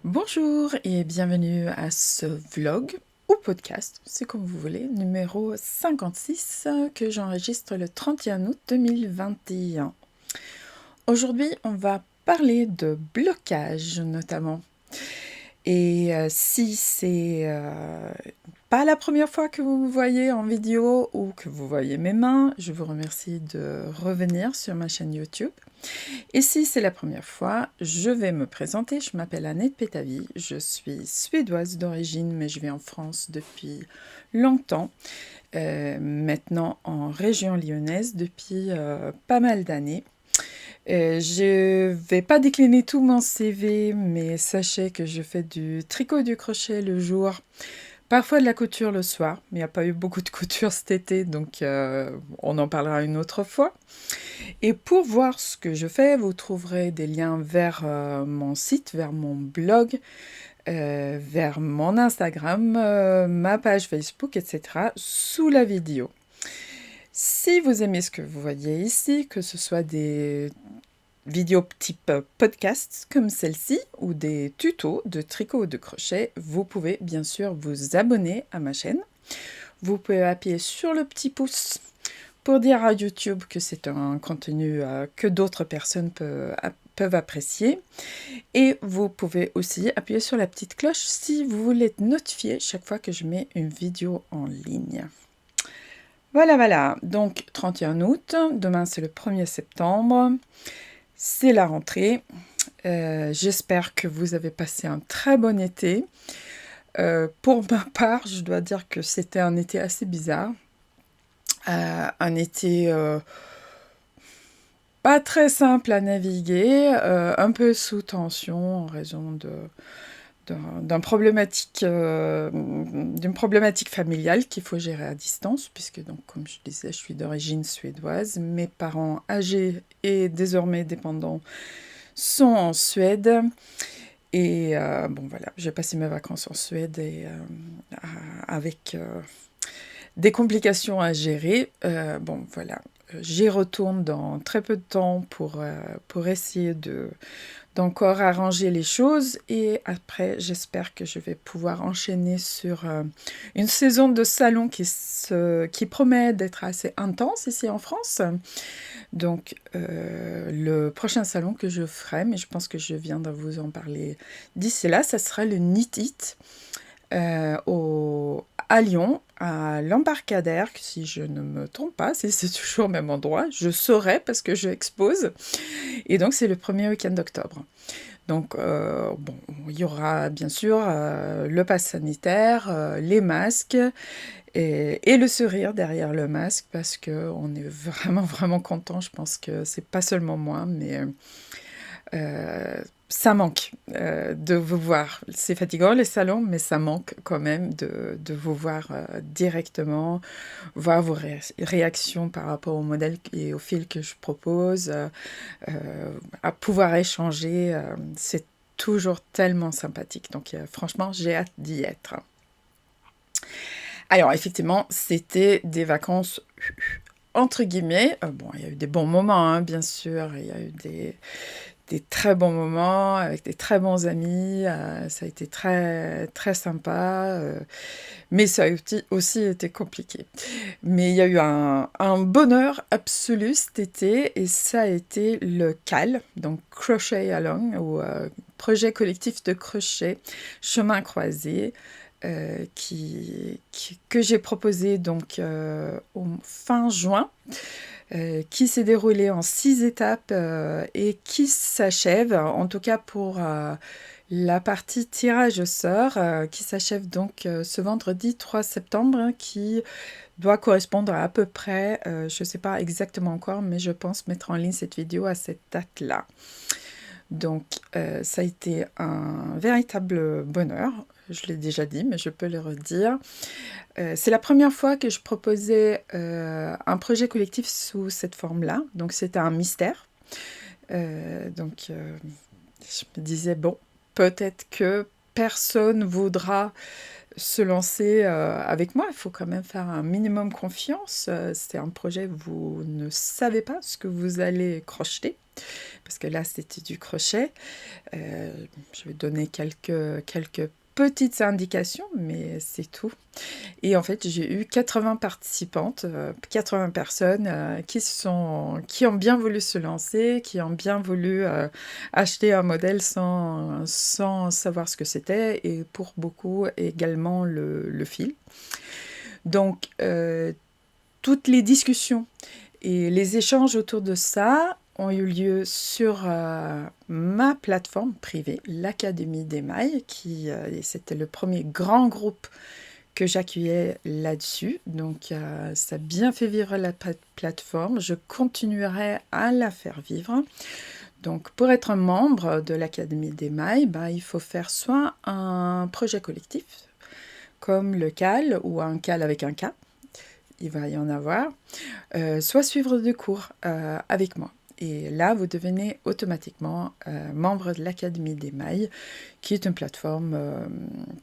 Bonjour et bienvenue à ce vlog ou podcast, c'est comme vous voulez, numéro 56 que j'enregistre le 31 août 2021. Aujourd'hui, on va parler de blocage notamment. Et si c'est pas la première fois que vous me voyez en vidéo ou que vous voyez mes mains, je vous remercie de revenir sur ma chaîne YouTube. Et si c'est la première fois, je vais me présenter. Je m'appelle Annette Pétavy, je suis suédoise d'origine, mais je vis en France depuis longtemps. Maintenant en région lyonnaise depuis pas mal d'années. Je vais pas décliner tout mon CV, mais sachez que je fais du tricot et du crochet le jour, parfois de la couture le soir. Il n'y a pas eu beaucoup de couture cet été, donc on en parlera une autre fois. Et pour voir ce que je fais, vous trouverez des liens vers mon site, vers mon blog, vers mon Instagram, ma page Facebook, etc. sous la vidéo. Si vous aimez ce que vous voyez ici, que ce soit des vidéos type podcast comme celle-ci ou des tutos de tricot ou de crochet, vous pouvez bien sûr vous abonner à ma chaîne. Vous pouvez appuyer sur le petit pouce pour dire à YouTube que c'est un contenu que d'autres personnes peuvent apprécier. Et vous pouvez aussi appuyer sur la petite cloche si vous voulez être notifié chaque fois que je mets une vidéo en ligne. Voilà. Donc, 31 août, demain c'est le 1er septembre. C'est la rentrée. J'espère que vous avez passé un très bon été. Pour ma part, je dois dire que c'était un été assez bizarre. Un été pas très simple à naviguer, un peu sous tension en raison d'une problématique familiale qu'il faut gérer à distance, puisque, donc, comme je disais, je suis d'origine suédoise. Mes parents âgés et désormais dépendants sont en Suède. Et bon, voilà, j'ai passé mes vacances en Suède et, avec des complications à gérer. Bon, voilà, j'y retourne dans très peu de temps pour essayer d'encore arranger les choses. Et après, j'espère que je vais pouvoir enchaîner sur une saison de salon qui promet d'être assez intense ici en France. Donc, le prochain salon que je ferai, mais je pense que je viendrai vous en parler d'ici là, ça sera le Knit It à Lyon, à l'Embarcadère, si je ne me trompe pas, c'est toujours au même endroit, je saurai parce que je expose. Et donc, c'est le premier week-end d'octobre. Donc, bon, il y aura bien sûr le pass sanitaire, les masques et le sourire derrière le masque parce qu'on est vraiment content. Je pense que c'est pas seulement moi, mais ça manque de vous voir. C'est fatigant les salons, mais ça manque quand même de vous voir directement, voir vos réactions par rapport au modèle et au fil que je propose, à pouvoir échanger. C'est toujours tellement sympathique. Donc franchement, j'ai hâte d'y être. Alors effectivement, c'était des vacances entre guillemets. Bon, il y a eu des bons moments, hein, bien sûr. Il y a eu des très bons moments avec des très bons amis. Ça a été très sympa. Mais ça a aussi été compliqué. Mais il y a eu un bonheur absolu cet été et ça a été le CAL, donc Crochet Along, ou projet collectif de crochet chemin croisé, que j'ai proposé donc au fin juin. Qui s'est déroulé en 6 étapes et qui s'achève, en tout cas pour la partie tirage au sort, qui s'achève donc ce vendredi 3 septembre, hein, qui doit correspondre à peu près, je ne sais pas exactement encore, mais je pense mettre en ligne cette vidéo à cette date-là. Donc, ça a été un véritable bonheur. Je l'ai déjà dit, mais je peux le redire. C'est la première fois que je proposais un projet collectif sous cette forme-là. Donc, c'était un mystère. Donc, je me disais, bon, peut-être que personne voudra se lancer avec moi, il faut quand même faire un minimum confiance. C'est un projet, vous ne savez pas ce que vous allez crocheter, parce que là, c'était du crochet. Je vais donner quelques petites indications, mais c'est tout. Et en fait, j'ai eu 80 participantes, 80 personnes qui ont bien voulu se lancer, qui ont bien voulu acheter un modèle sans savoir ce que c'était, et pour beaucoup également le fil. Donc, toutes les discussions et les échanges autour de ça ont eu lieu sur ma plateforme privée, l'Académie d'Émail, c'était le premier grand groupe que j'accueillais là-dessus. Donc, ça a bien fait vivre la plateforme. Je continuerai à la faire vivre. Donc, pour être un membre de l'Académie d'Émail, il faut faire soit un projet collectif, comme le CAL ou un CAL avec un K, il va y en avoir, soit suivre des cours avec moi. Et là, vous devenez automatiquement membre de l'Académie d'Émail, qui est une plateforme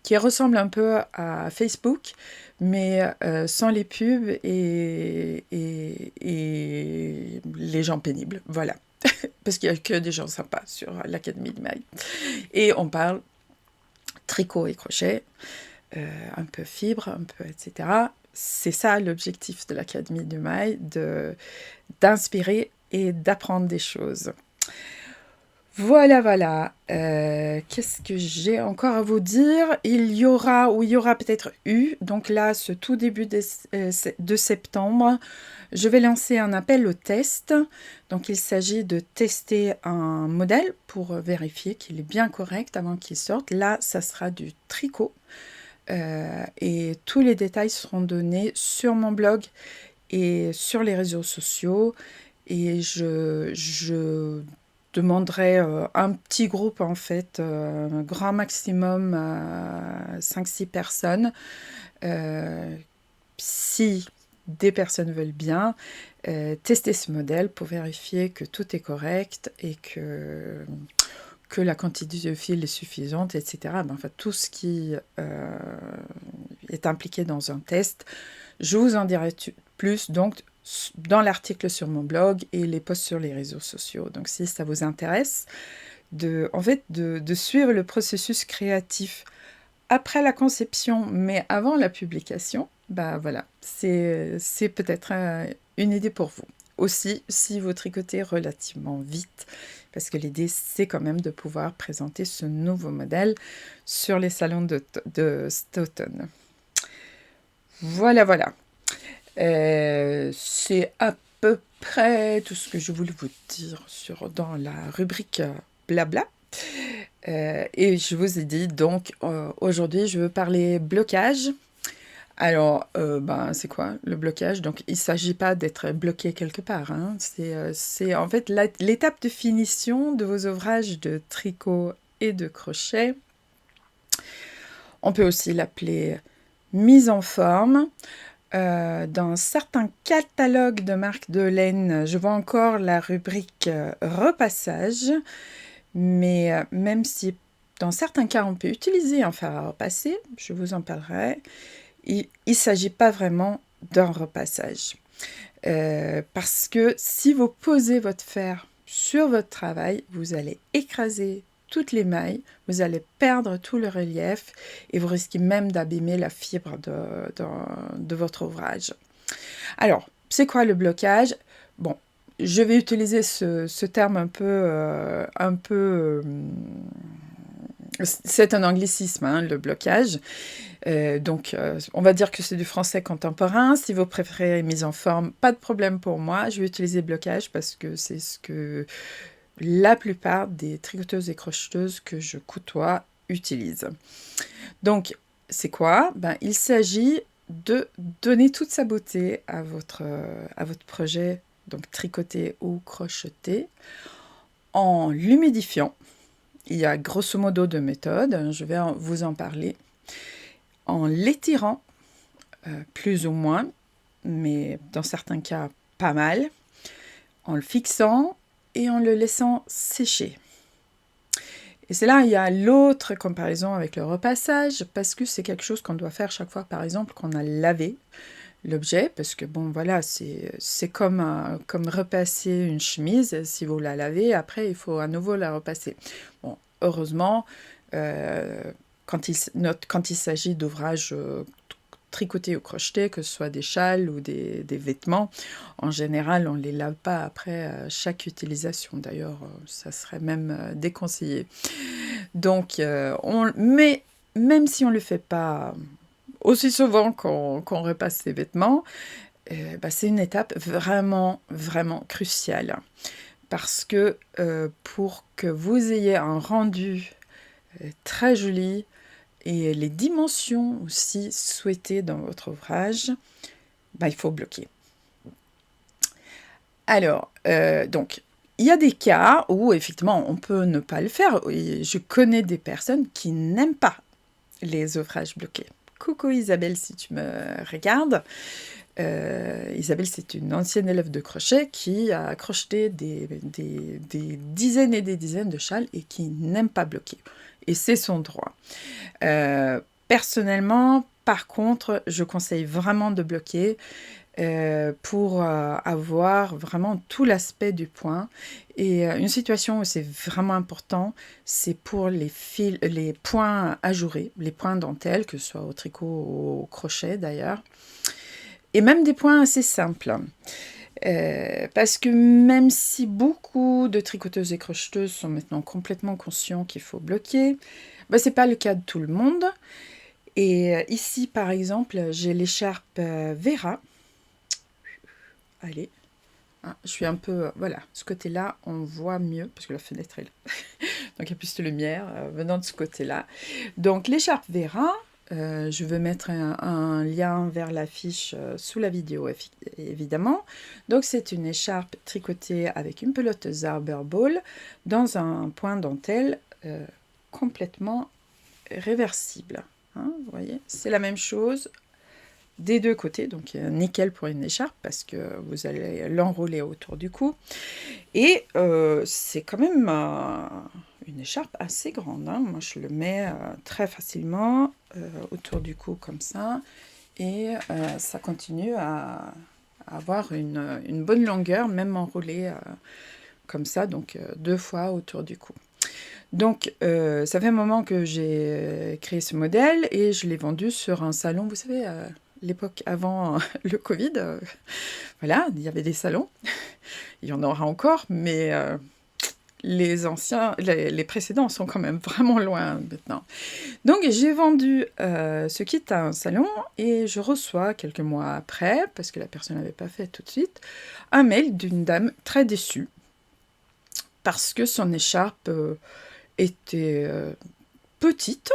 qui ressemble un peu à Facebook, mais sans les pubs et les gens pénibles. Voilà. Parce qu'il n'y a que des gens sympas sur l'Académie d'Émail. Et on parle tricot et crochet, un peu fibre, un peu etc. C'est ça l'objectif de l'Académie d'Émail, d'inspirer et d'apprendre des choses. Voilà. Qu'est-ce que j'ai encore à vous dire? Il y aura peut-être eu, donc là, ce tout début de septembre, je vais lancer un appel au test. Donc, il s'agit de tester un modèle pour vérifier qu'il est bien correct avant qu'il sorte. Là, ça sera du tricot. Et tous les détails seront donnés sur mon blog et sur les réseaux sociaux. Et je demanderai un petit groupe, en fait, un grand maximum, 5-6 personnes. Si des personnes veulent bien tester ce modèle pour vérifier que tout est correct et que la quantité de fil est suffisante, etc. Enfin, tout ce qui est impliqué dans un test, je vous en dirai plus donc dans l'article sur mon blog et les posts sur les réseaux sociaux. Donc, si ça vous intéresse, de suivre le processus créatif après la conception, mais avant la publication, voilà, c'est peut-être une idée pour vous. Aussi, si vous tricotez relativement vite, parce que l'idée, c'est quand même de pouvoir présenter ce nouveau modèle sur les salons de cet automne. Voilà. C'est à peu près tout ce que je voulais vous dire dans la rubrique blabla. Et je vous ai dit, donc, aujourd'hui, je veux parler blocage. Alors, c'est quoi le blocage? Donc, il ne s'agit pas d'être bloqué quelque part, hein. C'est en fait l'étape de finition de vos ouvrages de tricot et de crochet. On peut aussi l'appeler mise en forme. Dans certains catalogues de marques de laine, je vois encore la rubrique repassage. Mais même si dans certains cas, on peut utiliser un fer à repasser, je vous en parlerai, il ne s'agit pas vraiment d'un repassage. Parce que si vous posez votre fer sur votre travail, vous allez écraser toutes les mailles, vous allez perdre tout le relief et vous risquez même d'abîmer la fibre de votre ouvrage. Alors, c'est quoi le blocage? Bon, je vais utiliser ce terme un peu c'est un anglicisme, hein, le blocage. Donc, on va dire que c'est du français contemporain. Si vous préférez mise en forme, pas de problème pour moi. Je vais utiliser blocage parce que c'est ce que la plupart des tricoteuses et crocheteuses que je côtoie utilisent. Donc, c'est quoi? Il s'agit de donner toute sa beauté à votre projet, donc tricoter ou crocheter, en l'humidifiant. Il y a grosso modo 2 méthodes, je vais vous en parler. En l'étirant, plus ou moins, mais dans certains cas pas mal, en le fixant et en le laissant sécher. Et c'est là, il y a l'autre comparaison avec le repassage, parce que c'est quelque chose qu'on doit faire chaque fois, par exemple, qu'on a lavé l'objet, parce que bon, voilà, c'est comme repasser une chemise. Si vous la lavez, après, il faut à nouveau la repasser. Bon, heureusement, euh, quand il s'agit d'ouvrages tricotés ou crochetés, que ce soit des châles ou des vêtements, en général, on ne les lave pas après chaque utilisation. D'ailleurs, ça serait même déconseillé. Donc, mais même si on ne le fait pas aussi souvent qu'on repasse ses vêtements, c'est une étape vraiment, vraiment cruciale. Parce que pour que vous ayez un rendu très joli et les dimensions aussi souhaitées dans votre ouvrage, il faut bloquer. Alors, donc, il y a des cas où effectivement on peut ne pas le faire. Et je connais des personnes qui n'aiment pas les ouvrages bloqués. Coucou Isabelle, si tu me regardes. Isabelle, c'est une ancienne élève de crochet qui a crocheté des dizaines et des dizaines de châles et qui n'aime pas bloquer. Et c'est son droit. Personnellement, par contre, je conseille vraiment de bloquer pour avoir vraiment tout l'aspect du point. Et une situation où c'est vraiment important, c'est pour les points ajourés, les points dentelle, que ce soit au tricot ou au crochet d'ailleurs. Et même des points assez simples. Parce que même si beaucoup de tricoteuses et crocheteuses sont maintenant complètement conscients qu'il faut bloquer, ce n'est pas le cas de tout le monde. Et ici, par exemple, j'ai l'écharpe Vera. Allez, je suis un peu... voilà, ce côté-là, on voit mieux, parce que la fenêtre est là. Donc il y a plus de lumière venant de ce côté-là. Donc l'écharpe Vera, je vais mettre un lien vers la fiche sous la vidéo, évidemment. Donc c'est une écharpe tricotée avec une pelote Zarber Ball dans un point dentelle complètement réversible. Hein, vous voyez, c'est la même chose des deux côtés, donc nickel pour une écharpe parce que vous allez l'enrouler autour du cou. Et c'est quand même une écharpe assez grande. Hein. Moi, je le mets très facilement autour du cou comme ça. Et ça continue à avoir une bonne longueur, même enroulé comme ça, donc 2 fois autour du cou. Donc, ça fait un moment que j'ai créé ce modèle et je l'ai vendu sur un salon, vous savez, l'époque avant le Covid, voilà, il y avait des salons, il y en aura encore, mais les précédents sont quand même vraiment loin maintenant. Donc j'ai vendu ce kit à un salon et je reçois quelques mois après, parce que la personne n'avait pas fait tout de suite, un mail d'une dame très déçue, parce que son écharpe était petite,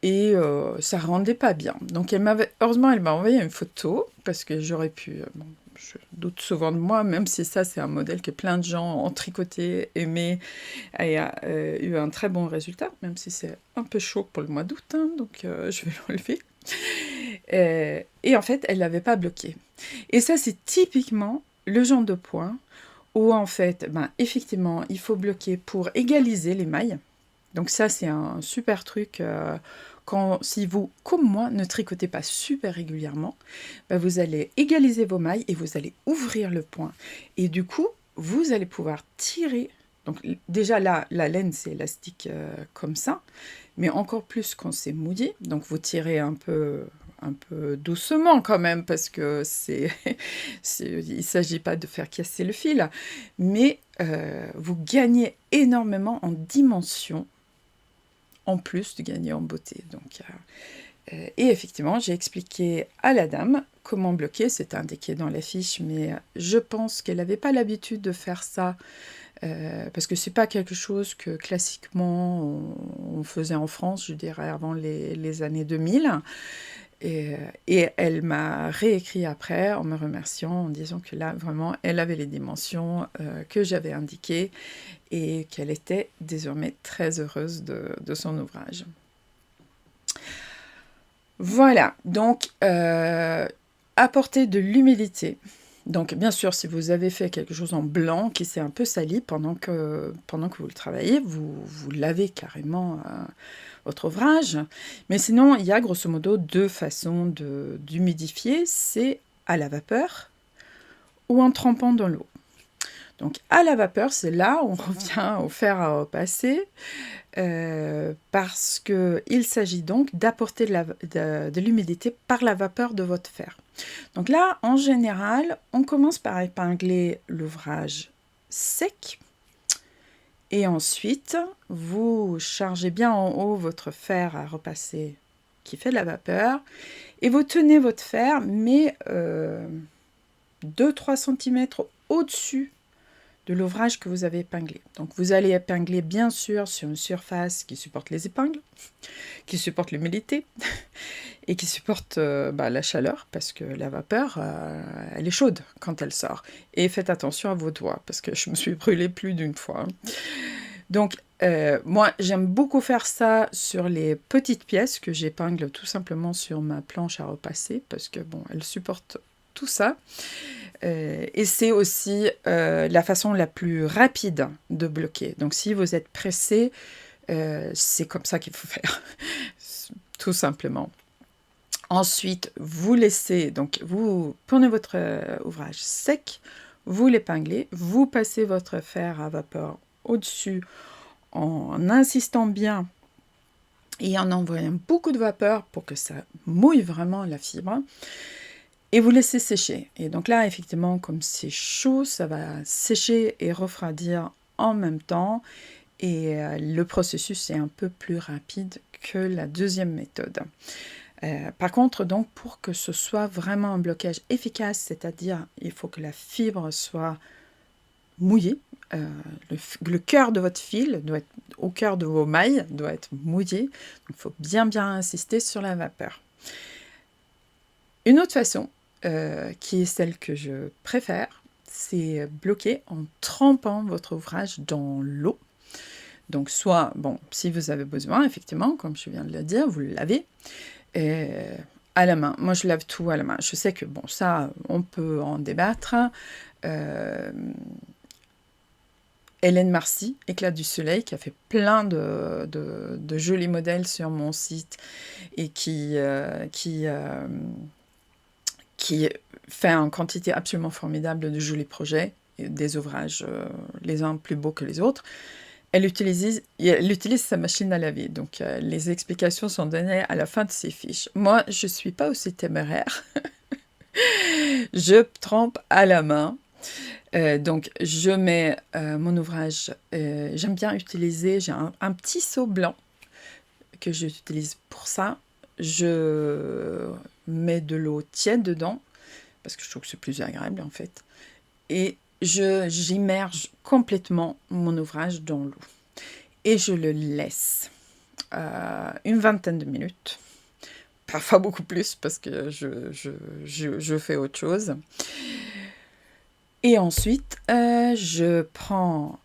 et ça rendait pas bien. Donc heureusement, elle m'a envoyé une photo, parce que j'aurais pu... je doute souvent de moi, même si ça, c'est un modèle que plein de gens ont tricoté, aimé, et a eu un très bon résultat, même si c'est un peu chaud pour le mois d'août, hein, donc je vais l'enlever. Et en fait, elle l'avait pas bloqué. Et ça, c'est typiquement le genre de point où, en fait, effectivement, il faut bloquer pour égaliser les mailles. Donc ça, c'est un super truc. Si vous, comme moi, ne tricotez pas super régulièrement, vous allez égaliser vos mailles et vous allez ouvrir le point. Et du coup, vous allez pouvoir tirer. Donc déjà là, la laine, c'est élastique comme ça, mais encore plus quand c'est mouillé. Donc vous tirez un peu doucement quand même, parce que il ne s'agit pas de faire casser le fil, mais vous gagnez énormément en dimension, en plus de gagner en beauté. Donc, et effectivement, j'ai expliqué à la dame comment bloquer, c'est indiqué dans la fiche, mais je pense qu'elle n'avait pas l'habitude de faire ça, parce que c'est pas quelque chose que classiquement on faisait en France, je dirais avant les années 2000. Et elle m'a réécrit après en me remerciant, en disant que là, vraiment, elle avait les dimensions que j'avais indiquées et qu'elle était désormais très heureuse de son ouvrage. Voilà, donc apporter de l'humilité Donc, bien sûr, si vous avez fait quelque chose en blanc qui s'est un peu sali pendant que vous le travaillez, vous lavez carrément votre ouvrage. Mais sinon, il y a grosso modo deux façons d'humidifier. C'est à la vapeur ou en trempant dans l'eau. Donc, à la vapeur, c'est là où on revient au fer à repasser, parce qu'il s'agit donc d'apporter de l'humidité par la vapeur de votre fer. Donc là, en général, on commence par épingler l'ouvrage sec, et ensuite, vous chargez bien en haut votre fer à repasser qui fait de la vapeur, et vous tenez votre fer, mais 2-3 cm au-dessus de l'ouvrage que vous avez épinglé. Donc vous allez épingler bien sûr sur une surface qui supporte les épingles, qui supporte l'humidité et qui supporte la chaleur, parce que la vapeur, elle est chaude quand elle sort. Et faites attention à vos doigts, parce que je me suis brûlée plus d'une fois. Donc moi, j'aime beaucoup faire ça sur les petites pièces que j'épingle tout simplement sur ma planche à repasser, parce que bon, elle supporte tout ça. Et c'est aussi la façon la plus rapide de bloquer. Donc si vous êtes pressé, c'est comme ça qu'il faut faire, tout simplement. Ensuite, vous laissez, donc vous prenez votre ouvrage sec, vous l'épinglez, vous passez votre fer à vapeur au-dessus en insistant bien et en envoyant beaucoup de vapeur pour que ça mouille vraiment la fibre. Et vous laissez sécher. Et donc là, effectivement, comme c'est chaud, ça va sécher et refroidir en même temps. Et le processus est un peu plus rapide que la deuxième méthode. Par contre, donc, pour que ce soit vraiment un blocage efficace, c'est-à-dire il faut que la fibre soit mouillée, le cœur de votre fil doit être au cœur de vos mailles, doit être mouillé. Donc, il faut bien insister sur la vapeur. Une autre façon, qui est celle que je préfère, c'est bloquer en trempant votre ouvrage dans l'eau. Donc soit, bon, si vous avez besoin, effectivement, comme je viens de le dire, vous le lavez à la main. Moi, je lave tout à la main. Je sais que, bon, ça, on peut en débattre. Hélène Marcy, Éclat du soleil, qui a fait plein de jolis modèles sur mon site et qui fait en quantité absolument formidable de jolis projets, des ouvrages les uns plus beaux que les autres. Elle utilise sa machine à laver, donc les explications sont données à la fin de ses fiches. Moi, je ne suis pas aussi téméraire. Je trempe à la main. Donc, je mets mon ouvrage, j'aime bien utiliser, j'ai un petit seau blanc que j'utilise pour ça. Je mets de l'eau tiède dedans, parce que je trouve que c'est plus agréable en fait. Et j'immerge complètement mon ouvrage dans l'eau. Et je le laisse une vingtaine de minutes. Parfois beaucoup plus, parce que je fais autre chose. Et ensuite, je prends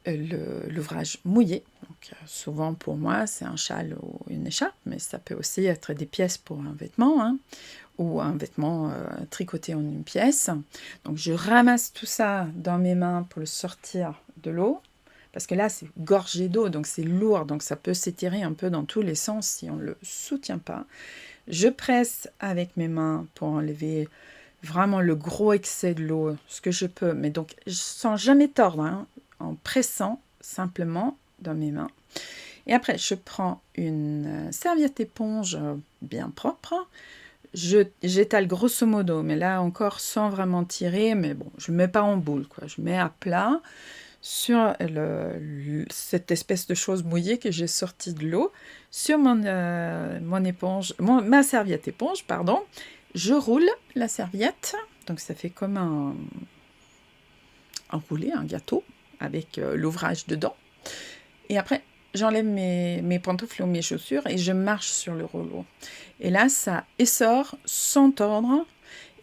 l'ouvrage mouillé. Donc, souvent pour moi, c'est un châle ou une écharpe, mais ça peut aussi être des pièces pour un vêtement, hein, ou un vêtement tricoté en une pièce. Donc je ramasse tout ça dans mes mains pour le sortir de l'eau, parce que là c'est gorgé d'eau, donc c'est lourd, donc ça peut s'étirer un peu dans tous les sens si on ne le soutient pas. Je presse avec mes mains pour enlever vraiment le gros excès de l'eau, ce que je peux, mais donc sans jamais tordre, hein, en pressant simplement dans mes mains. Et après, je prends une serviette éponge bien propre. J'étale grosso modo, mais là encore sans vraiment tirer, mais bon, je ne mets pas en boule, quoi. Je mets à plat sur cette espèce de chose mouillée que j'ai sortie de l'eau, sur mon éponge, ma serviette éponge, pardon. Je roule la serviette, donc ça fait comme un roulé, un gâteau, avec l'ouvrage dedans. Et après, j'enlève mes pantoufles ou mes chaussures et je marche sur le rouleau. Et là, ça essore sans tordre.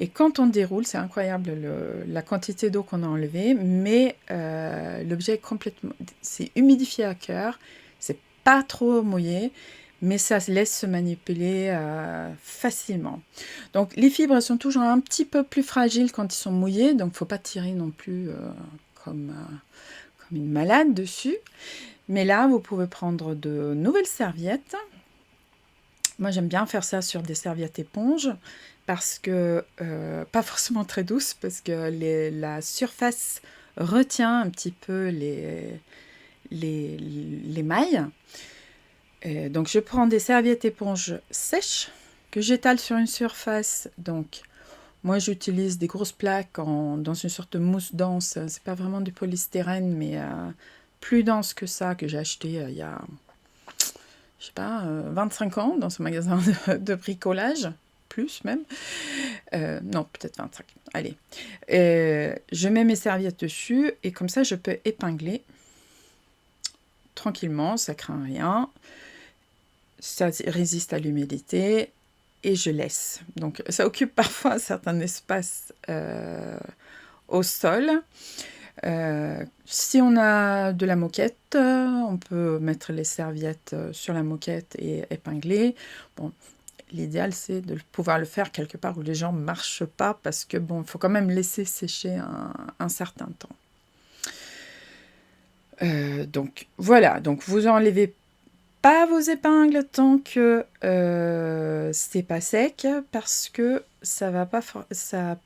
Et quand on déroule, c'est incroyable la quantité d'eau qu'on a enlevée, mais l'objet est complètement... C'est humidifié à cœur, c'est pas trop mouillé, mais ça se laisse se manipuler facilement. Donc les fibres sont toujours un petit peu plus fragiles quand ils sont mouillés, donc il ne faut pas tirer non plus comme une malade dessus. Mais là, vous pouvez prendre de nouvelles serviettes. Moi, j'aime bien faire ça sur des serviettes éponges parce que, pas forcément très douces, parce que la surface retient un petit peu les mailles. Donc, je prends des serviettes éponges sèches que j'étale sur une surface. Donc, moi, j'utilise des grosses plaques dans une sorte de mousse dense. C'est pas vraiment du polystyrène, mais plus dense que ça, que j'ai acheté il y a, je sais pas, 25 ans dans ce magasin de bricolage. Plus même. Non, peut-être 25. Allez. Je mets mes serviettes dessus et comme ça, je peux épingler tranquillement. Ça craint rien. Ça résiste à l'humidité et je laisse. Donc, ça occupe parfois un certain espace au sol. Si on a de la moquette, on peut mettre les serviettes sur la moquette et épingler. Bon, l'idéal, c'est de pouvoir le faire quelque part où les gens ne marchent pas parce que bon, il faut quand même laisser sécher un certain temps. Donc voilà, donc vous enlevez pas vos épingles tant que c'est pas sec parce que ça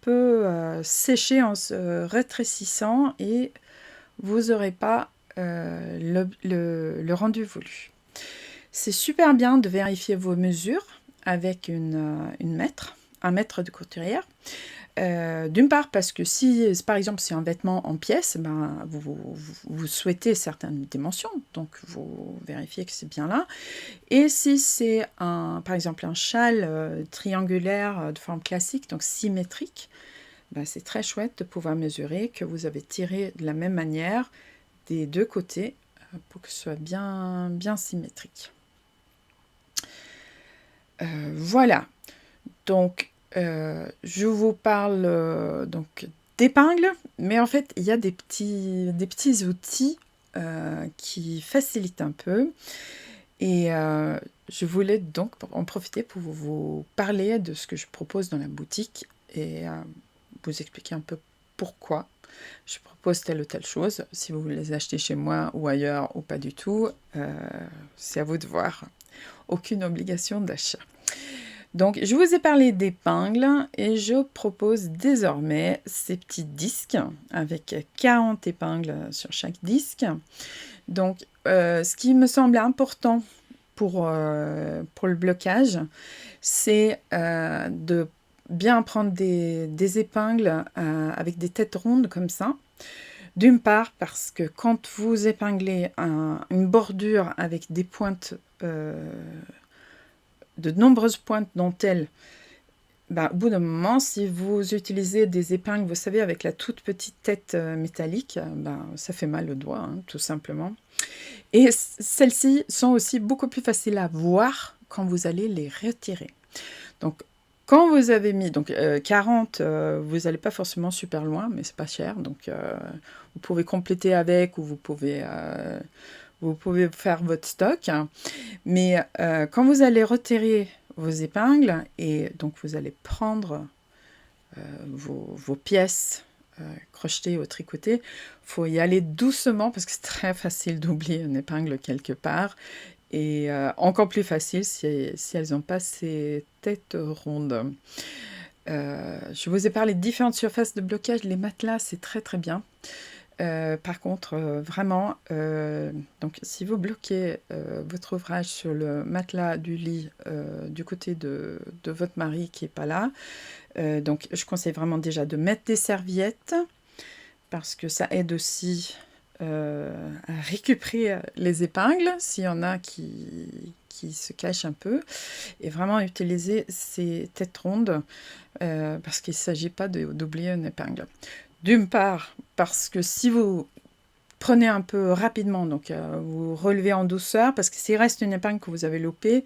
peut sécher en se rétrécissant et vous n'aurez pas le rendu voulu. C'est super bien de vérifier vos mesures avec un mètre de couturière. D'une part parce que si, par exemple, c'est un vêtement en pièces, ben, vous souhaitez certaines dimensions, donc vous vérifiez que c'est bien là. Et si c'est, par exemple, un châle triangulaire de forme classique, donc symétrique, ben, c'est très chouette de pouvoir mesurer que vous avez tiré de la même manière des deux côtés pour que ce soit bien, bien symétrique. Voilà, donc je vous parle donc d'épingles, mais en fait il y a des petits outils qui facilitent un peu et je voulais donc en profiter pour vous parler de ce que je propose dans la boutique et vous expliquer un peu pourquoi je propose telle ou telle chose. Si vous voulez les acheter chez moi ou ailleurs ou pas du tout, c'est à vous de voir. Aucune obligation d'achat. Donc, je vous ai parlé d'épingles et je propose désormais ces petits disques avec 40 épingles sur chaque disque. Donc, ce qui me semble important pour le blocage, c'est de bien prendre des épingles avec des têtes rondes comme ça. D'une part, parce que quand vous épinglez une bordure avec des pointes, de nombreuses pointes dentelles, ben, au bout d'un moment, si vous utilisez des épingles, vous savez, avec la toute petite tête métallique, ben, ça fait mal au doigt, hein, tout simplement. Et celles-ci sont aussi beaucoup plus faciles à voir quand vous allez les retirer. Donc, quand vous avez mis 40, vous n'allez pas forcément super loin, mais c'est pas cher. Donc, vous pouvez compléter avec ou vous pouvez faire votre stock. Mais quand vous allez retirer vos épingles, et donc vous allez prendre vos pièces crochetées ou tricotées, il faut y aller doucement parce que c'est très facile d'oublier une épingle quelque part. Et encore plus facile si elles n'ont pas ces têtes rondes. Je vous ai parlé de différentes surfaces de blocage. Les matelas, c'est très très bien. Par contre, vraiment, donc si vous bloquez votre ouvrage sur le matelas du lit du côté de votre mari qui n'est pas là, donc je conseille vraiment déjà de mettre des serviettes parce que ça aide aussi à récupérer les épingles s'il y en a qui se cachent un peu et vraiment utiliser ces têtes rondes parce qu'il ne s'agit pas d'oublier une épingle. D'une part, parce que si vous prenez un peu rapidement, donc vous relevez en douceur, parce que s'il reste une épingle que vous avez loupée,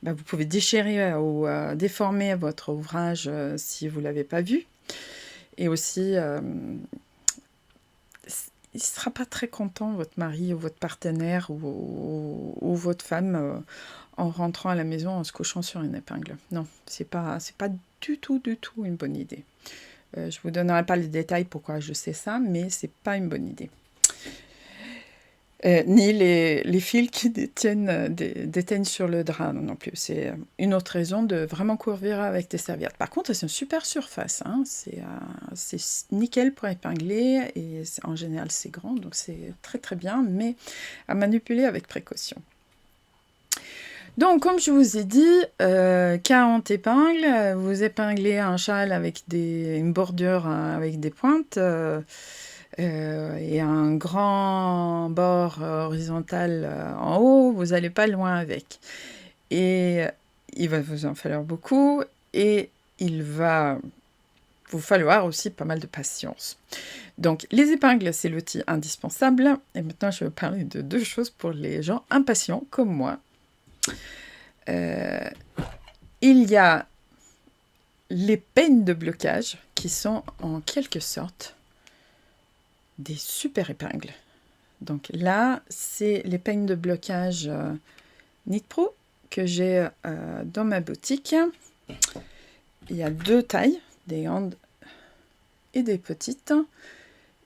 ben, vous pouvez déchirer ou déformer votre ouvrage si vous ne l'avez pas vu. Et aussi, il ne sera pas très content, votre mari ou votre partenaire ou votre femme, en rentrant à la maison en se couchant sur une épingle. Non, c'est pas du tout une bonne idée. Je vous donnerai pas les détails pourquoi je sais ça, mais c'est pas une bonne idée. Ni les fils qui déteignent sur le drap non plus. C'est une autre raison de vraiment couvrir avec des serviettes. Par contre, c'est une super surface. Hein. C'est nickel pour épingler et en général c'est grand, donc c'est très très bien, mais à manipuler avec précaution. Donc, comme je vous ai dit, 40 épingles. Vous épinglez un châle avec une bordure avec des pointes. Et un grand bord horizontal en haut, vous n'allez pas loin avec. Et il va vous en falloir beaucoup et il va vous falloir aussi pas mal de patience. Donc les épingles, c'est l'outil indispensable. Et maintenant, je vais parler de deux choses pour les gens impatients comme moi. Il y a les peignes de blocage qui sont en quelque sorte des super épingles. Donc là, c'est les peignes de blocage Knitpro que j'ai dans ma boutique. Il y a deux tailles, des grandes et des petites.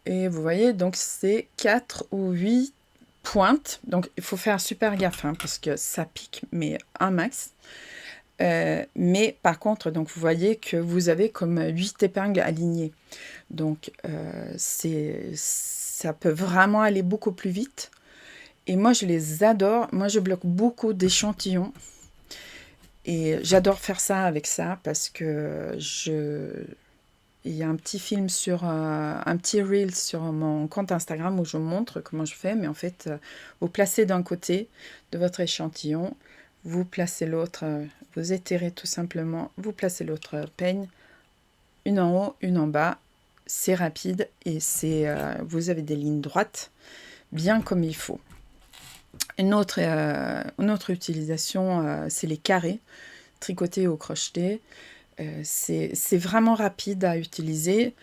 Et vous voyez, donc c'est 4 ou 8 pointes. Donc il faut faire super gaffe hein, parce que ça pique, mais un max. Mais par contre, donc vous voyez que vous avez comme 8 épingles alignées. Donc ça peut vraiment aller beaucoup plus vite. Et moi, je les adore. Moi, je bloque beaucoup d'échantillons. Et j'adore faire ça avec ça parce que il y a un petit film un petit reel sur mon compte Instagram où je montre comment je fais. Mais en fait, vous placez d'un côté de votre échantillon, vous placez l'autre, vous étirez tout simplement, vous placez l'autre peigne, une en haut, une en bas. C'est rapide et vous avez des lignes droites, bien comme il faut. Une autre utilisation, c'est les carrés, tricotés ou crochetés. C'est vraiment rapide à utiliser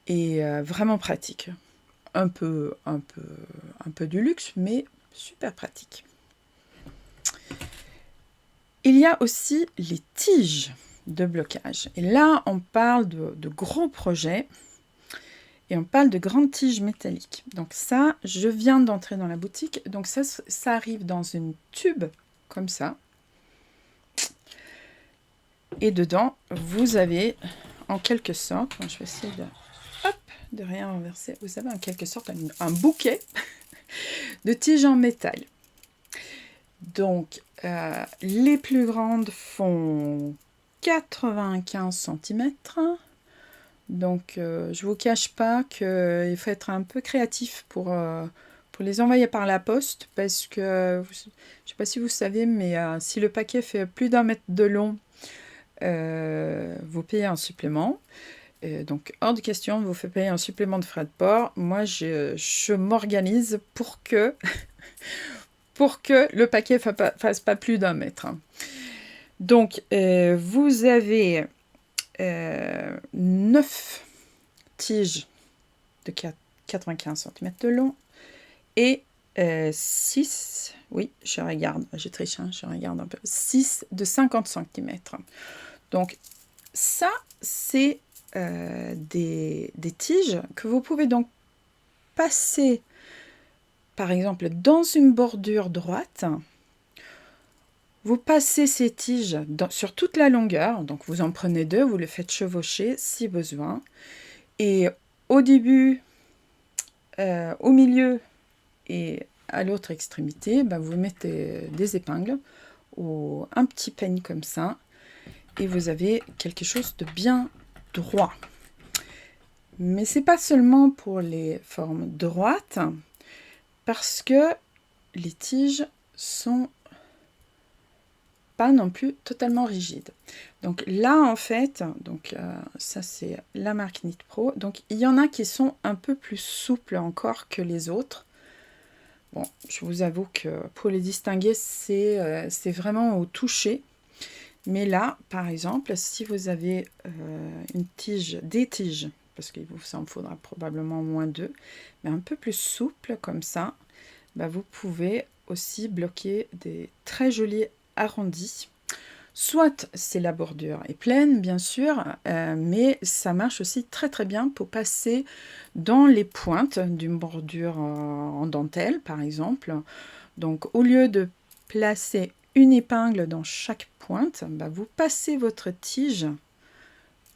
et vraiment pratique. Un peu du luxe, mais super pratique. Il y a aussi les tiges de blocage. Et là, on parle de gros projets. Et on parle de grandes tiges métalliques. Donc ça, je viens d'entrer dans la boutique. Donc ça arrive dans une tube comme ça. Et dedans, vous avez en quelque sorte, je vais essayer de rien renverser. Vous avez en quelque sorte un bouquet de tiges en métal. Donc les plus grandes font 95 cm. Donc, je ne vous cache pas qu'il faut être un peu créatif pour les envoyer par la poste parce que, je ne sais pas si vous savez, mais si le paquet fait plus d'1 mètre de long, vous payez un supplément. Donc, hors de question, vous faites payer un supplément de frais de port. Moi, je m'organise pour que, le paquet ne fasse pas plus d'1 mètre. Donc, vous avez 9 tiges de 95 cm de long et 6, oui, je regarde, j'ai triché, je regarde un peu, 6 de 50 cm. Donc, ça, c'est des tiges que vous pouvez donc passer, par exemple, dans une bordure droite. Vous passez ces tiges sur toute la longueur, donc vous en prenez 2, vous les faites chevaucher si besoin. Et au début, au milieu et à l'autre extrémité, vous mettez des épingles ou un petit peigne comme ça. Et vous avez quelque chose de bien droit. Mais c'est pas seulement pour les formes droites, parce que les tiges sont pas non plus totalement rigide. Donc là, en fait, ça c'est la marque Knitpro. Donc il y en a qui sont un peu plus souples encore que les autres. Bon, je vous avoue que pour les distinguer, c'est vraiment au toucher. Mais là, par exemple, si vous avez des tiges, parce qu'il vous en faudra probablement moins 2, mais un peu plus souples comme ça, vous pouvez aussi bloquer des très jolis arrondi. Soit si la bordure est pleine, bien sûr, mais ça marche aussi très très bien pour passer dans les pointes d'une bordure en dentelle, par exemple. Donc, au lieu de placer une épingle dans chaque pointe, vous passez votre tige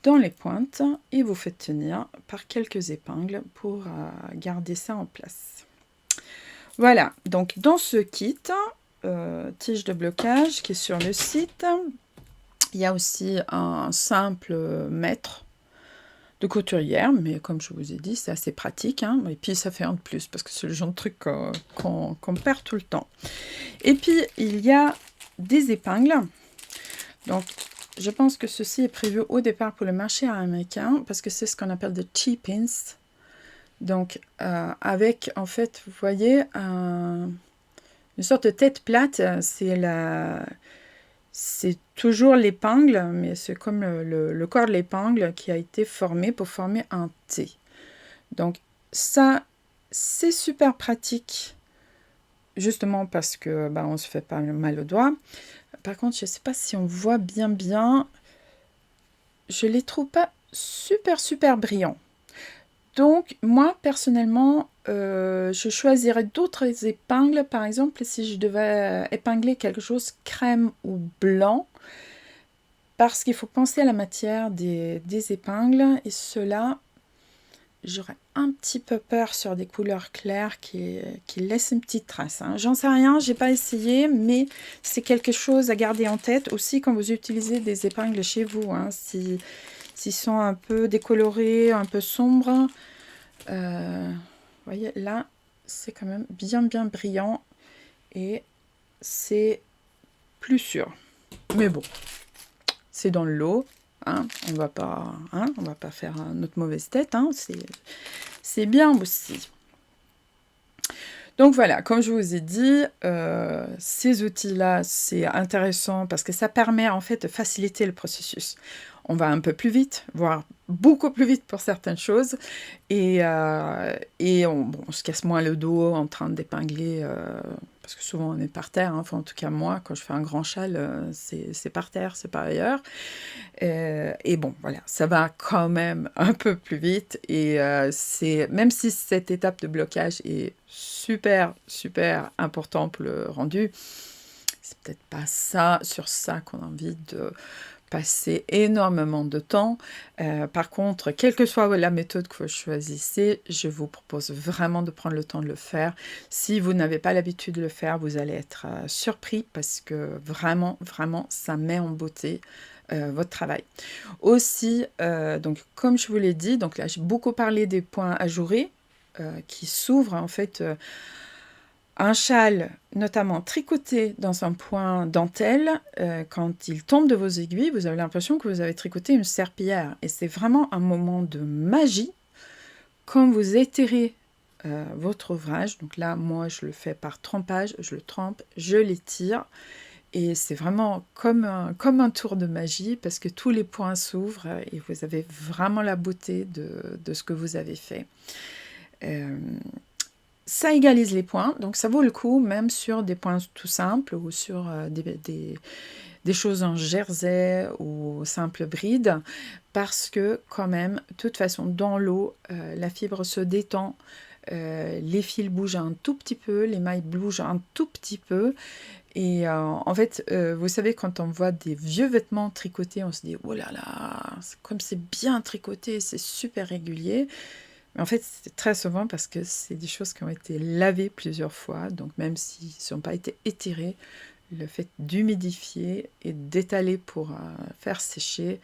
dans les pointes et vous faites tenir par quelques épingles pour garder ça en place. Voilà, donc dans ce kit, tige de blocage qui est sur le site, il y a aussi un simple mètre de couturière, mais comme je vous ai dit, c'est assez pratique, hein, et puis ça fait un de plus, parce que c'est le genre de truc qu'on perd tout le temps. Et puis, il y a des épingles. Donc, je pense que ceci est prévu au départ pour le marché américain, parce que c'est ce qu'on appelle des cheap pins. Donc, avec, en fait, vous voyez, une sorte de tête plate, c'est toujours l'épingle, mais c'est comme le corps de l'épingle qui a été formé pour former un T. Donc, ça, c'est super pratique, justement parce que on se fait pas mal au doigt. Par contre, je ne sais pas si on voit bien. Je les trouve pas super brillants. Donc, moi, personnellement, je choisirais d'autres épingles. Par exemple, si je devais épingler quelque chose crème ou blanc, parce qu'il faut penser à la matière des épingles. Et cela, j'aurais un petit peu peur sur des couleurs claires qui laissent une petite trace. Hein. J'en sais rien, j'ai pas essayé, mais c'est quelque chose à garder en tête aussi quand vous utilisez des épingles chez vous. Hein. S'ils sont un peu décolorés, un peu sombres, vous voyez, là, c'est quand même bien brillant et c'est plus sûr. Mais bon, c'est dans le lot. Hein, on va pas faire notre mauvaise tête. Hein, c'est bien aussi. Donc voilà, comme je vous ai dit, ces outils-là, c'est intéressant parce que ça permet en fait de faciliter le processus. On va un peu plus vite, voire beaucoup plus vite pour certaines choses, et on se casse moins le dos en train d'épingler, parce que souvent on est par terre, hein. Enfin, en tout cas moi, quand je fais un grand châle, c'est par terre, c'est pas ailleurs. Et bon, voilà, ça va quand même un peu plus vite. Et même si cette étape de blocage est super important pour le rendu, c'est peut-être pas sur ça qu'on a envie de passer énormément de temps. Par contre, quelle que soit la méthode que vous choisissez, je vous propose vraiment de prendre le temps de le faire. Si vous n'avez pas l'habitude de le faire, vous allez être surpris parce que vraiment, ça met en beauté votre travail. Aussi, donc, comme je vous l'ai dit, donc là, j'ai beaucoup parlé des points ajourés qui s'ouvrent en fait. Un châle, notamment tricoté dans un point dentelle, quand il tombe de vos aiguilles, vous avez l'impression que vous avez tricoté une serpillière. Et c'est vraiment un moment de magie. Quand vous étirez votre ouvrage, donc là, moi, je le fais par trempage, je le trempe, je l'étire. Et c'est vraiment comme un tour de magie, parce que tous les points s'ouvrent et vous avez vraiment la beauté de ce que vous avez fait. Ça égalise les points, donc ça vaut le coup, même sur des points tout simples ou sur des choses en jersey ou simple bride, parce que quand même, de toute façon, dans l'eau, la fibre se détend, les fils bougent un tout petit peu, les mailles bougent un tout petit peu, et en fait, vous savez, quand on voit des vieux vêtements tricotés, on se dit « Oh là là, comme c'est bien tricoté, c'est super régulier ». Mais en fait, c'est très souvent parce que c'est des choses qui ont été lavées plusieurs fois. Donc, même s'ils n'ont pas été étirés, le fait d'humidifier et d'étaler pour faire sécher,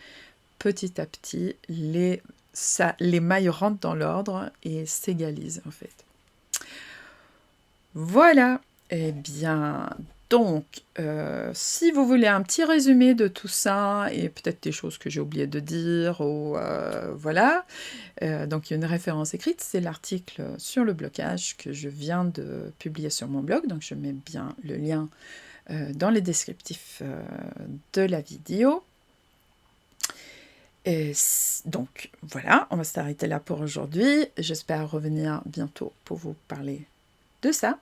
petit à petit, les mailles rentrent dans l'ordre et s'égalisent, en fait. Voilà. Eh bien, donc, si vous voulez un petit résumé de tout ça, et peut-être des choses que j'ai oublié de dire, ou voilà, donc il y a une référence écrite, c'est l'article sur le blocage que je viens de publier sur mon blog, donc je mets bien le lien dans les descriptifs de la vidéo. Et donc voilà, on va s'arrêter là pour aujourd'hui. J'espère revenir bientôt pour vous parler de ça.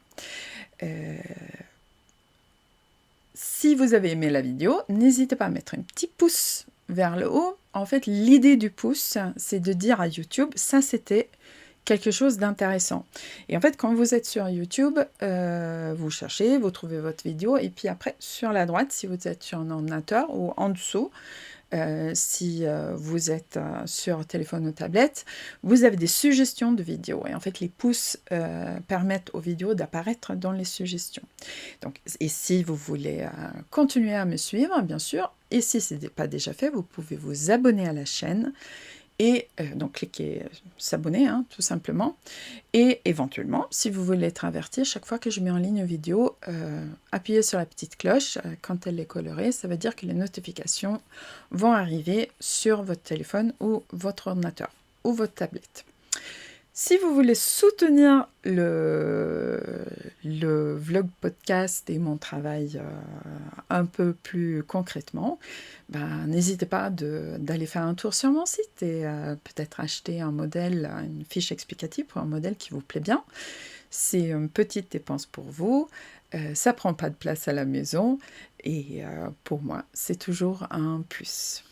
Si Si vous avez aimé la vidéo, n'hésitez pas à mettre un petit pouce vers le haut. En fait, l'idée du pouce, c'est de dire à YouTube, ça c'était quelque chose d'intéressant. Et en fait, quand vous êtes sur YouTube, vous cherchez, vous trouvez votre vidéo, et puis après, sur la droite, si vous êtes sur un ordinateur, ou en dessous, si vous êtes sur téléphone ou tablette, vous avez des suggestions de vidéos. Et en fait, les pouces permettent aux vidéos d'apparaître dans les suggestions. Donc, et si vous voulez continuer à me suivre, bien sûr, et si ce n'est pas déjà fait, vous pouvez vous abonner à la chaîne et donc cliquez s'abonner, hein, tout simplement. Et éventuellement, si vous voulez être averti, chaque fois que je mets en ligne une vidéo, appuyez sur la petite cloche. Quand elle est colorée, ça veut dire que les notifications vont arriver sur votre téléphone ou votre ordinateur ou votre tablette. Si vous voulez soutenir le vlog podcast et mon travail un peu plus concrètement, n'hésitez pas d'aller faire un tour sur mon site et peut-être acheter un modèle, une fiche explicative pour un modèle qui vous plaît bien. C'est une petite dépense pour vous, ça ne prend pas de place à la maison et pour moi, c'est toujours un plus.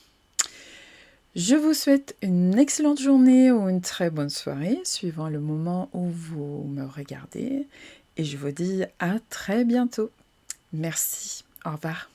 Je vous souhaite une excellente journée ou une très bonne soirée, suivant le moment où vous me regardez. Et je vous dis à très bientôt. Merci. Au revoir.